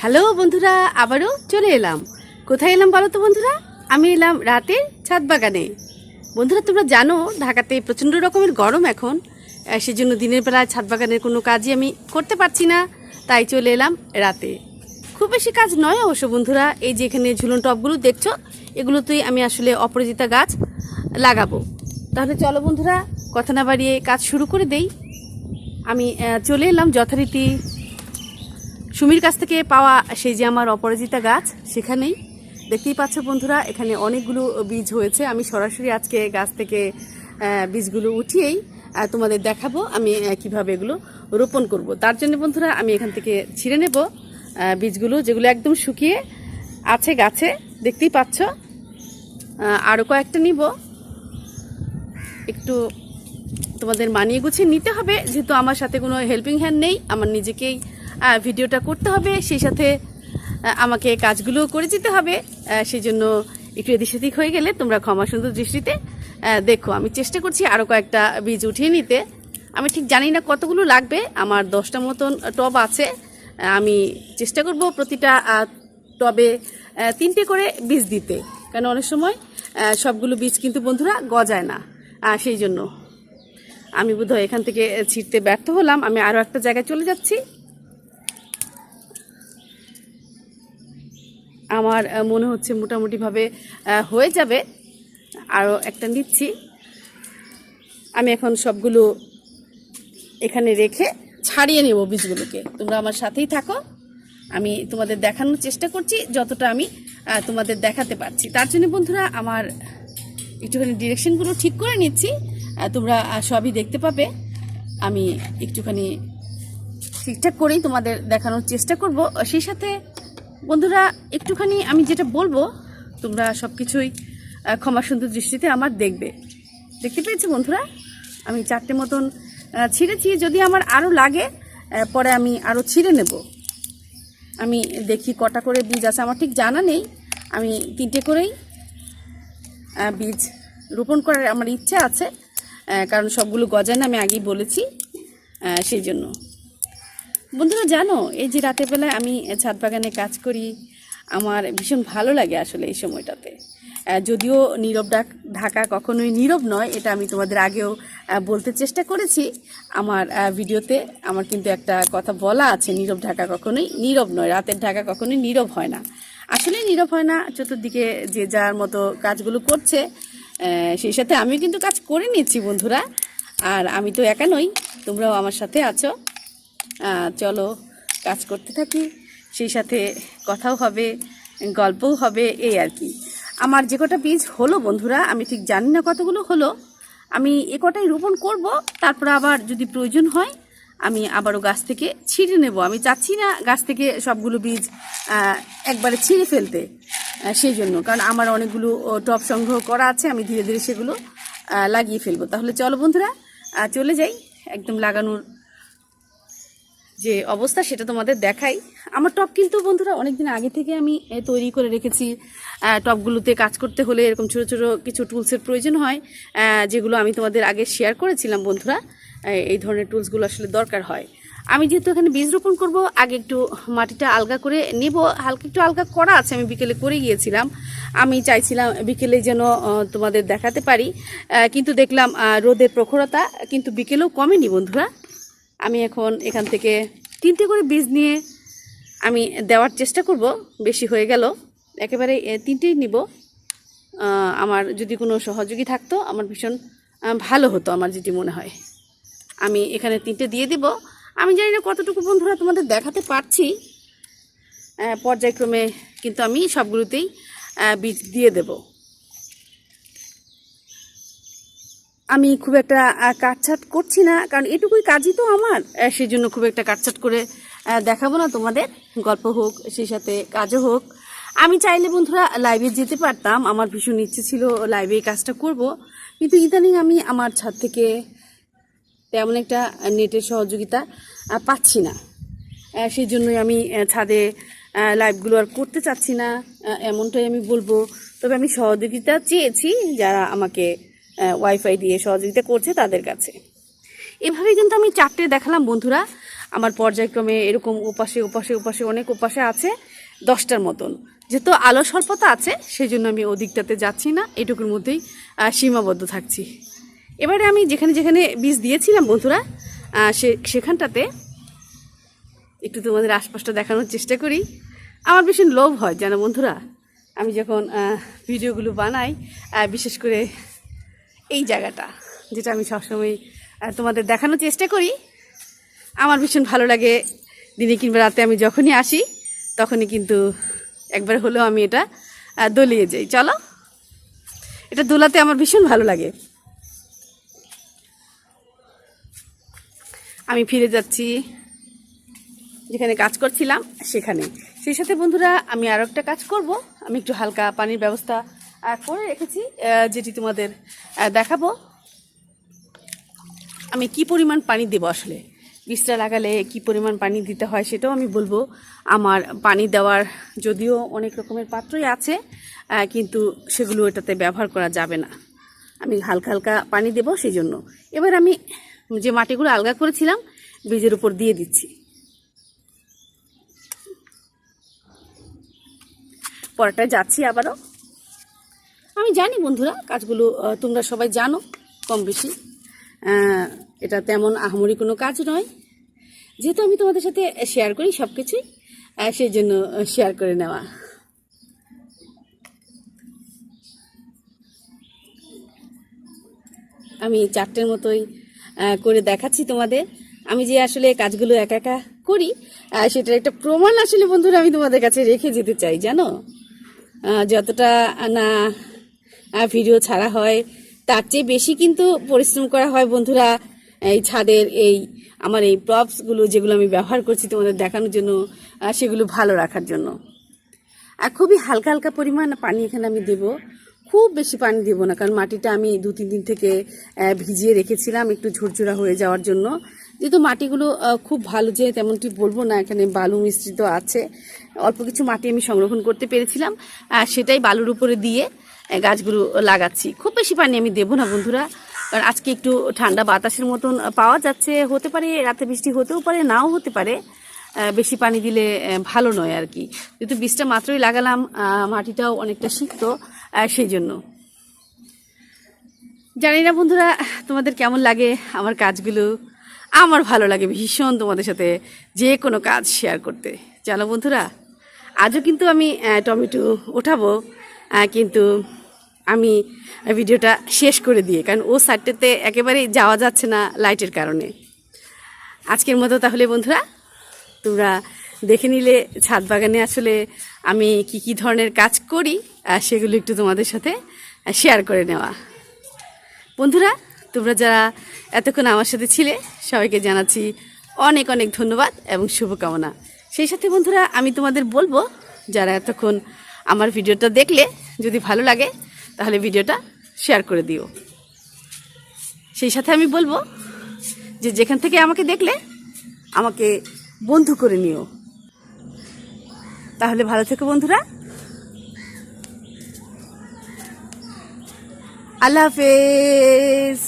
Hello বন্ধুরা, আবারও চলে এলাম। কোথায় এলাম বলো তো বন্ধুরা? আমি এলাম রাতের ছাদ বাগানে। বন্ধুরা, তোমরা জানো ঢাকাতে প্রচণ্ড রকমের গরম এখন, সেজন্য দিনের বেলায় ছাদ বাগানের কোনো কাজই আমি করতে পারছি না, তাই চলে এলাম রাতে। খুব বেশি কাজ নয় অবশ্য বন্ধুরা। এই যে এখানে ঝুলন টবগুলো দেখছো, এগুলোতেই আমি আসলে অপরাজিতা গাছ লাগাবো। তাহলে চলো বন্ধুরা, কথা না বাড়িয়ে কাজ শুরু করে দেই। আমি চলে এলাম যথারীতি সুমির কাছ থেকে পাওয়া সেই যে আমার অপরাজিতা গাছ, সেখানেই। দেখতেই পাচ্ছ বন্ধুরা, এখানে অনেকগুলো বীজ হয়েছে। আমি সরাসরি আজকে গাছ থেকে বীজগুলো উঠিয়েই তোমাদের দেখাবো আমি কিভাবে এগুলো রোপণ করব। তার জন্য বন্ধুরা আমি এখান থেকে ছিঁড়ে নেব বীজগুলো, যেগুলো একদম শুকিয়ে আছে গাছে, দেখতেই পাচ্ছ। আরও কয়েকটা নিব, একটু তোমাদের মানিয়ে গুছিয়ে নিতে হবে, যেহেতু আমার সাথে কোনো হেল্পিং হ্যান্ড নেই, আমার নিজেকেই ভিডিওটা করতে হবে, সেই সাথে আমাকে কাজগুলো করে যেতে হবে। সেই জন্য একটু এদিক সেদিক হয়ে গেলে তোমরা ক্ষমা সুন্দর দৃষ্টিতে দেখো। আমি চেষ্টা করছি আরও কয়েকটা বীজ উঠিয়ে নিতে। আমি ঠিক জানি না কতগুলো লাগবে, আমার 10টা মতন টব আছে। আমি চেষ্টা করব প্রতিটা টবে 3টে করে বীজ দিতে, কারণ অনেক সময় সবগুলো বীজ কিন্তু বন্ধুরা গজায় না। সেই জন্য আমি বোধহয় এখান থেকে ছিঁড়তে ব্যর্থ হলাম। আমি আরও একটা জায়গায় চলে যাচ্ছি। আমার মনে হচ্ছে মোটামুটিভাবে হয়ে যাবে। আরও একটা নিচ্ছি। আমি এখন সবগুলো এখানে রেখে ছাড়িয়ে নেব বীজগুলোকে। তোমরা আমার সাথেই থাকো, আমি তোমাদের দেখানোর চেষ্টা করছি যতটা আমি তোমাদের দেখাতে পারছি। তার জন্য বন্ধুরা আমার একটুখানি ডিরেকশনগুলো ঠিক করে নিচ্ছি, তোমরা সবই দেখতে পাবে। আমি একটুখানি ঠিকঠাক করেই তোমাদের দেখানোর চেষ্টা করব। সেই সাথে বন্ধুরা একটুখানি আমি যেটা বলবো, তোমরা সব কিছুই ক্ষমা সুন্দর দৃষ্টিতে আমার দেখবে। দেখতে পেয়েছো বন্ধুরা, আমি 4টে মতন ছিঁড়েছি। যদি আমার আরও লাগে পরে আমি আরও ছিঁড়ে নেব। আমি দেখি কটা করে বীজ আছে, আমার ঠিক জানা নেই। আমি 3টে করেই বীজ রোপণ করার আমার ইচ্ছা আছে, কারণ সবগুলো গজায় না, আমি আগেই বলেছি। সেই জন্য বন্ধুরা জানো, এই যে রাতের বেলায় আমি ছাদ বাগানে কাজ করি, আমার ভীষণ ভালো লাগে আসলে এই সময়টাতে। যদিও নীরব ঢাকা কখনোই নীরব নয়, এটা আমি তোমাদের আগেও বলতে চেষ্টা করেছি আমার ভিডিওতে। আমার কিন্তু একটা কথা বলা আছে, নীরব ঢাকা কখনোই নীরব নয়, রাতের ঢাকা কখনোই নীরব হয় না। আসলে নীরব হয় না, চতুর্দিকে যে যার মতো কাজগুলো করছে, সেই সাথে আমিও কিন্তু কাজ করে নিচ্ছি বন্ধুরা। আর আমি তো একা নই, তোমরাও আমার সাথে আছো। চলো কাজ করতে থাকি, সেই সাথে কথাও হবে, গল্পও হবে, এই আর কি। আমার যে কটা বীজ হলো বন্ধুরা, আমি ঠিক জানি না কতগুলো হলো। আমি এ কটাই রোপণ করব, তারপর আবার যদি প্রয়োজন হয় আমি আবারও গাছ থেকে ছিঁড়ে নেব। আমি চাচ্ছি না গাছ থেকে সবগুলো বীজ একবারে ছিঁড়ে ফেলতে, সেই জন্য, কারণ আমার অনেকগুলো টব সংগ্রহ করা আছে, আমি ধীরে ধীরে সেগুলো লাগিয়ে ফেলবো। তাহলে চলো বন্ধুরা চলে যাই, একদম লাগানোর যে অবস্থা সেটা তোমাদের দেখাই। আমার টব কিন্তু বন্ধুরা অনেকদিন আগে থেকে আমি তৈরি করে রেখেছি। টবগুলোতে কাজ করতে হলে এরকম ছোটো ছোটো কিছু টুলসের প্রয়োজন হয়, যেগুলো আমি তোমাদের আগে শেয়ার করেছিলাম বন্ধুরা। এই ধরনের টুলসগুলো আসলে দরকার হয়। আমি যেহেতু এখানে বীজ রোপণ করব, আগে একটু মাটিটা আলগা করে নেব। হালকা একটু আলগা করা আছে, আমি বিকেলে করে গিয়েছিলাম। আমি চাইছিলাম বিকেলে যেন তোমাদের দেখাতে পারি, কিন্তু দেখলাম রোদের প্রখরতা কিন্তু বিকেলেও কমেনি বন্ধুরা। আমি এখন এখান থেকে 3টে করে বীজ নিয়ে আমি দেওয়ার চেষ্টা করব। বেশি হয়ে গেল, একেবারে 3টেই নিব। আমার যদি কোনো সহযোগী থাকতো আমার ভীষণ ভালো হতো, আমার যেটি মনে হয়। আমি এখানে 3টে দিয়ে দিব। আমি জানি না কতটুকু বন্ধুরা তোমাদের দেখাতে পারছি, পর্যায়ক্রমে কিন্তু আমি সবগুলোতেই বীজ দিয়ে দেব। আমি খুব একটা কাটছাট করছি না, কারণ এটুকুই কাজই তো আমার, সেই জন্য খুব একটা কাটছাট করে দেখাবো না তোমাদের। গল্প হোক, সেই সাথে কাজও হোক। আমি চাইলে বন্ধুরা লাইভে যেতে পারতাম, আমার ভীষণ ইচ্ছে ছিল লাইভে এই কাজটা করব, কিন্তু ইদানিং আমি আমার ছাদ থেকে তেমন একটা নেটের সহযোগিতা পাচ্ছি না। সেই জন্যই আমি ছাদে লাইভগুলো আর করতে চাচ্ছি না, এমনটাই আমি বলবো। তবে আমি সহযোগিতা চেয়েছি যারা আমাকে ওয়াইফাই দিয়ে সহযোগিতা করছে তাদের কাছে। এভাবে কিন্তু আমি 4টে দেখালাম বন্ধুরা। আমার পর্যায়ক্রমে এরকম ওপাশে ওপাশে ওপাশে অনেক ওপাশে আছে 10টার মতন। যেহেতু আলো স্বল্পতা আছে সেই জন্য আমি ওদিকটাতে যাচ্ছি না, এটুকুর মধ্যেই সীমাবদ্ধ থাকছি। এবারে আমি যেখানে যেখানে বীজ দিয়েছিলাম বন্ধুরা সেখানটাতে একটু তোমাদের আশপাশটা দেখানোর চেষ্টা করি। আমার ভীষণ লোভ হয় জানো বন্ধুরা, আমি যখন ভিডিওগুলো বানাই, বিশেষ করে এই জায়গাটা যেটা আমি সবসময় তোমাদের দেখানোর চেষ্টা করি। আমার ভীষণ ভালো লাগে, দিনে কিংবা রাতে আমি যখনই আসি তখনই কিন্তু একবার হলেও আমি এটা দোলিয়ে যাই। চলো, এটা দোলাতে আমার ভীষণ ভালো লাগে। আমি ফিরে যাচ্ছি যেখানে কাজ করছিলাম সেখানে। সেই সাথে বন্ধুরা আমি আরও একটা কাজ করব। আমি একটু হালকা পানির ব্যবস্থা করে রেখেছি, যেটি তোমাদের দেখাবো। আমি কি পরিমাণ পানি দেবো, আসলে বীজটা লাগালে কি পরিমাণ পানি দিতে হয় সেটাও আমি বলবো। আমার পানি দেওয়ার যদিও অনেক রকমের পাত্রই আছে, কিন্তু সেগুলো এটাতে ব্যবহার করা যাবে না। আমি হালকা হালকা পানি দেবো সেই জন্য। এবার আমি যে মাটিগুলো আলগা করেছিলাম বীজের উপর দিয়ে দিচ্ছি। পরেরটায় যাচ্ছি আবারও। আমি জানি বন্ধুরা কাজগুলো তোমরা সবাই জানো কম বেশি, এটা তেমন আহামরি কোনো কাজ নয়। যেহেতু আমি তোমাদের সাথে শেয়ার করি সব কিছুই, সেই জন্য শেয়ার করে নেওয়া। আমি 4টের মতোই করে দেখাচ্ছি তোমাদের। আমি যে আসলে কাজগুলো একা একা করি সেটার একটা প্রমাণ আসলে বন্ধুরা আমি তোমাদের কাছে রেখে যেতে চাই জানো। যতটা না ভিডিও ছাড়া হয় তার চেয়ে বেশি কিন্তু পরিশ্রম করা হয় বন্ধুরা এই ছাদের এই আমার এই প্রপসগুলো যেগুলো আমি ব্যবহার করছি তোমাদের দেখানোর জন্য, সেগুলো ভালো রাখার জন্য। আর খুবই হালকা হালকা পরিমাণ পানি এখানে আমি দেব, খুব বেশি পানি দেব না, কারণ মাটিটা আমি 2-3 দিন থেকে ভিজিয়ে রেখেছিলাম একটু ঝুরঝুরা হয়ে যাওয়ার জন্য। যেহেতু মাটিগুলো খুব ভালো যে তেমনটি বলবো না, এখানে বালু মিশ্রিত আছে, অল্প কিছু মাটি আমি সংরক্ষণ করতে পেরেছিলাম, সেটাই বালুর উপরে দিয়ে গাছগুলো লাগাচ্ছি। খুব বেশি পানি আমি দেবো না বন্ধুরা, কারণ আজকে একটু ঠান্ডা বাতাসের মতন পাওয়া যাচ্ছে, হতে পারে রাতে বৃষ্টি হতেও পারে নাও হতে পারে। বেশি পানি দিলে ভালো নয় আর কি, যেহেতু বীজটা মাত্রই লাগালাম, মাটিটাও অনেকটা সিক্ত, সেই জন্য। জানি না বন্ধুরা তোমাদের কেমন লাগে আমার কাজগুলো। আমার ভালো লাগে ভীষণ তোমাদের সাথে যে কোনো কাজ শেয়ার করতে। চলো বন্ধুরা, আজও কিন্তু আমি টমেটো ওঠাবো, কিন্তু আমি ভিডিওটা শেষ করে দিয়ে, কারণ ও সাইডটাতে একেবারেই যাওয়া যাচ্ছে না লাইটের কারণে। আজকের মতো তাহলে বন্ধুরা তোমরা দেখে নিলে ছাদ বাগানে আসলে আমি কি কি ধরনের কাজ করি সেগুলো একটু তোমাদের সাথে শেয়ার করে নেওয়া। বন্ধুরা তোমরা যারা এতক্ষণ আমার সাথে ছিলে সবাইকে জানাচ্ছি অনেক অনেক ধন্যবাদ এবং শুভকামনা। সেই সাথে বন্ধুরা আমি তোমাদের বলবো, যারা এতক্ষণ আমার ভিডিওটা দেখলে যদি ভালো লাগে তাহলে ভিডিওটা শেয়ার করে দিও। সেই সাথে আমি বলবো যে যেখান থেকে আমাকে দেখলে আমাকে বন্ধু করে নিও। তাহলে ভালো থেকো বন্ধুরা, আল্লাহ হাফেজ।